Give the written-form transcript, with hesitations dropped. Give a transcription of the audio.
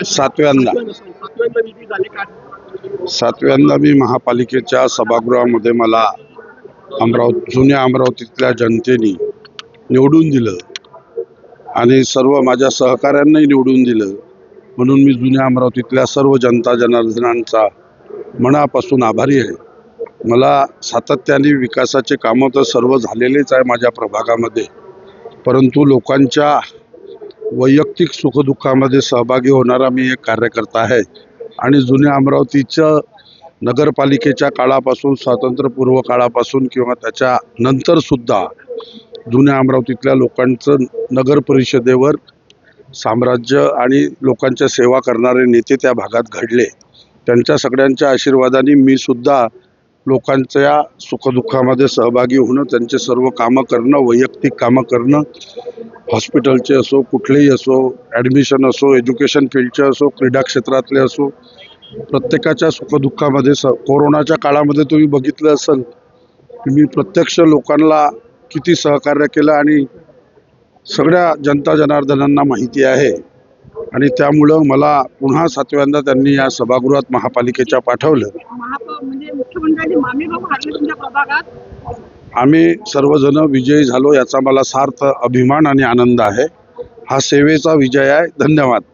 सातव्यांदा सातव्यांदा मी महापालिकेच्या सभागृहामध्ये मला जुन्या अमरावतीतल्या जनतेने निवडून दिलं आणि सर्व माझ्या सहकाऱ्यांनाही निवडून दिलं, म्हणून मी जुन्या अमरावतीतल्या सर्व जनता जनार्दनांचा मनापासून आभारी आहे. मला सातत्याने विकासाचे कामं तर सर्व झालेलेच आहे माझ्या प्रभागामध्ये, परंतु लोकांच्या वैयक्तिक सुखदुःखामध्ये सहभागी होणारा मी एक कार्यकर्ता आहे आणि जुन्या अमरावतीच्या नगरपालिकेच्या काळापासून, स्वातंत्र्यपूर्व काळापासून किंवा त्याच्या नंतर सुद्धा जुन्या अमरावतीतल्या लोकांचं नगर परिषदेवर साम्राज्य आणि लोकांच्या सेवा करणारे नेते त्या भागात घडले. त्यांच्या सगळ्यांच्या आशीर्वादाने मी सुद्धा लोकांच्या सुखदुःखामध्ये सहभागी होणं, त्यांचे सर्व कामं करणं, वैयक्तिक कामं करणं, हॉस्पिटलचे असो, कुठलेही असो, ॲडमिशन असो, एज्युकेशन फील्डचे असो, क्रीडा क्षेत्रातले असो, प्रत्येकाच्या सुखदुःखामध्ये कोरोनाच्या काळामध्ये तुम्ही बघितलं असेल की मी प्रत्यक्ष लोकांना किती सहकार्य केलं आणि सगळ्या जनता जनार्दनांना माहिती आहे. आणि त्यामुळं मला पुन्हा सातव्यांदा त्यांनी या सभागृहात महापालिकेच्या पाठवलं. आम्ही सर्वजण विजयी झालो याचा मला सार्थ अभिमान आणि आनंद आहे. हा सेवेचा विजय आहे. धन्यवाद.